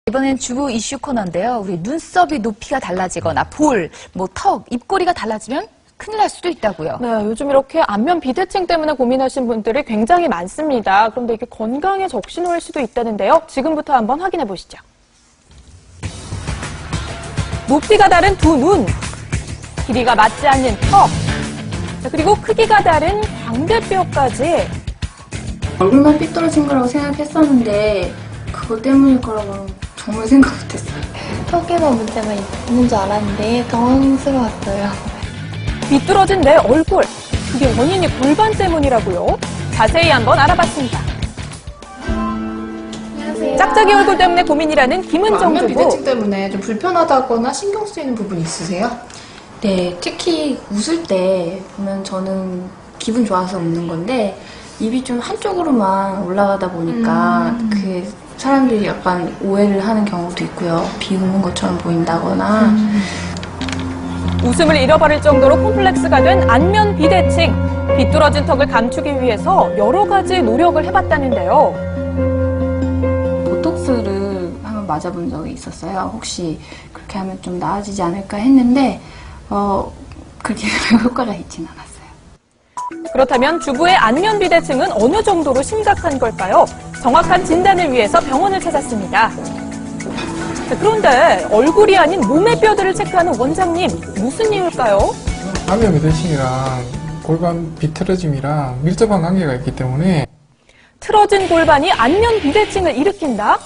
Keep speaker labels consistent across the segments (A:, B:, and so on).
A: 이번엔 주부 이슈 코너인데요. 우리 눈썹이 높이가 달라지거나 볼, 턱, 입꼬리가 달라지면 큰일 날 수도 있다고요.
B: 네, 요즘 이렇게 안면 비대칭 때문에 고민하신 분들이 굉장히 많습니다. 그런데 이게 건강에 적신호일 수도 있다는데요. 지금부터 한번 확인해 보시죠. 높이가 다른 두 눈, 길이가 맞지 않는 턱, 그리고 크기가 다른 광대뼈까지.
C: 얼굴만 삐뚤어진 거라고 생각했었는데 그거 때문일 거라고 정말 생각 못했어요.
D: 턱에만 문제가 있는 줄 알았는데 당황스러웠어요.
B: 비뚤어진 내 얼굴, 그게 원인이 골반 때문이라고요? 자세히 한번 알아봤습니다.
D: 안녕하세요.
B: 짝짝이 얼굴 때문에 고민이라는 김은정
E: 안면 비대칭
B: 주부.
E: 때문에 좀 불편하다거나 신경 쓰이는 부분 있으세요?
C: 네, 특히 웃을 때 보면 저는 기분 좋아서 웃는 건데 입이 좀 한쪽으로만 올라가다 보니까 그 사람들이 약간 오해를 하는 경우도 있고요. 비웃는 것처럼 보인다거나.
B: 웃음을 잃어버릴 정도로 콤플렉스가 된 안면 비대칭. 비뚤어진 턱을 감추기 위해서 여러 가지 노력을 해봤다는데요.
C: 보톡스를 한번 맞아본 적이 있었어요. 혹시 그렇게 하면 좀 나아지지 않을까 했는데 그렇게 효과가 있진 않았어요.
B: 그렇다면 주부의 안면 비대칭은 어느 정도로 심각한 걸까요? 정확한 진단을 위해서 병원을 찾았습니다. 그런데 얼굴이 아닌 몸의 뼈들을 체크하는 원장님, 무슨 이유일까요?
F: 안면 비대칭이랑 골반 비틀어짐이랑 밀접한 관계가 있기 때문에
B: 틀어진 골반이 안면 비대칭을 일으킨다?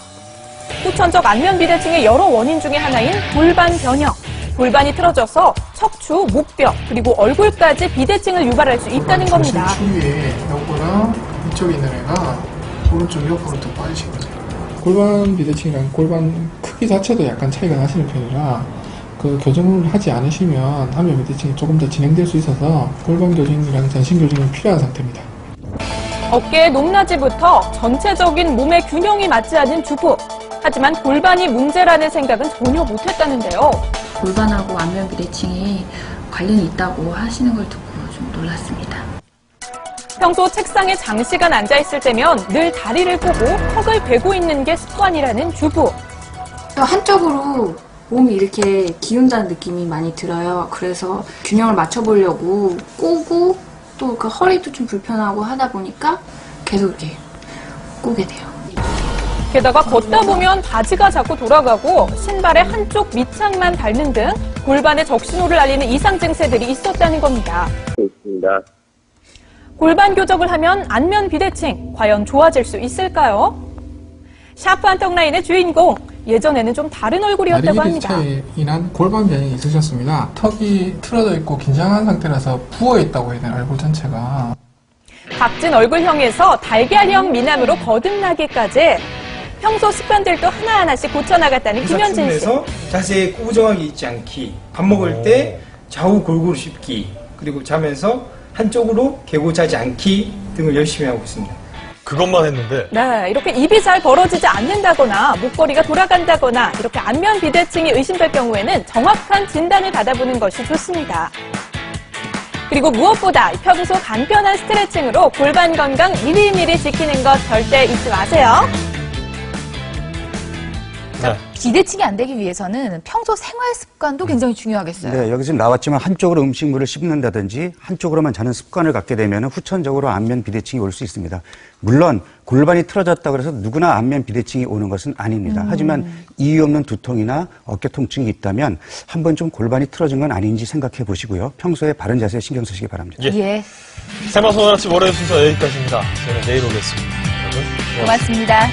B: 후천적 안면 비대칭의 여러 원인 중에 하나인 골반 변형. 골반이 틀어져서 척추, 목뼈, 그리고 얼굴까지 비대칭을 유발할 수 있다는 겁니다.
F: 추위에 옆보다 이쪽에 있는 애가 오른쪽 옆으로 더 빠지시거든요. 골반 비대칭이랑 골반 크기 자체도 약간 차이가 나시는 편이라 그 교정을 하지 않으시면 안면 비대칭이 조금 더 진행될 수 있어서 골반 교정이랑 전신 교정이 필요한 상태입니다.
B: 어깨의 높낮이부터 전체적인 몸의 균형이 맞지 않는 주부. 하지만 골반이 문제라는 생각은 전혀 못했다는데요.
C: 골반하고 안면 비대칭이 관련이 있다고 하시는 걸 듣고 좀 놀랐습니다.
B: 평소 책상에 장시간 앉아있을 때면 늘 다리를 꼬고 턱을 베고 있는 게 습관이라는 주부.
C: 한쪽으로 몸이 이렇게 기운다는 느낌이 많이 들어요. 그래서 균형을 맞춰보려고 꼬고 또 그 허리도 좀 불편하고 하다 보니까 계속 이렇게 꼬게 돼요.
B: 게다가 걷다 보면 바지가 자꾸 돌아가고 신발의 한쪽 밑창만 닳는 등 골반의 적신호를 알리는 이상 증세들이 있었다는 겁니다.
G: 있습니다.
B: 골반 교정을 하면 안면 비대칭 과연 좋아질 수 있을까요? 샤프한 턱 라인의 주인공, 예전에는 좀 다른 얼굴이었다고
F: 다리
B: 합니다.
F: 차이에 인한 골반 변형이 있으셨습니다. 턱이 틀어져 있고 긴장한 상태라서 부어 있다고 해야 되나, 얼굴 전체가.
B: 각진 얼굴형에서 달걀형 미남으로 거듭나기까지 평소 습관들도 하나하나씩 고쳐나갔다는 김현진 씨.
H: 에서 자세에 꾸정하게 있지 않기, 밥 먹을 때 좌우 골고루 씹기, 그리고 자면서 한쪽으로 개고 자지 않기 등을 열심히 하고 있습니다.
I: 그것만 했는데.
B: 네, 이렇게 입이 잘 벌어지지 않는다거나 목걸이가 돌아간다거나 이렇게 안면 비대칭이 의심될 경우에는 정확한 진단을 받아보는 것이 좋습니다. 그리고 무엇보다 평소 간편한 스트레칭으로 골반 건강 미리미리 지키는 것 절대 잊지 마세요.
A: 자, 비대칭이 안 되기 위해서는 평소 생활 습관도 굉장히 중요하겠어요.
J: 네, 여기 지금 나왔지만 한쪽으로 음식물을 씹는다든지 한쪽으로만 자는 습관을 갖게 되면 후천적으로 안면 비대칭이 올 수 있습니다. 물론 골반이 틀어졌다고 해서 누구나 안면 비대칭이 오는 것은 아닙니다. 하지만 이유 없는 두통이나 어깨 통증이 있다면 한번 좀 골반이 틀어진 건 아닌지 생각해 보시고요. 평소에 바른 자세에 신경 쓰시기 바랍니다.
A: 예.
I: 생방송 아침 월요일 순서 여기까지입니다. 저는 내일 오겠습니다. 여러분,
A: 고맙습니다.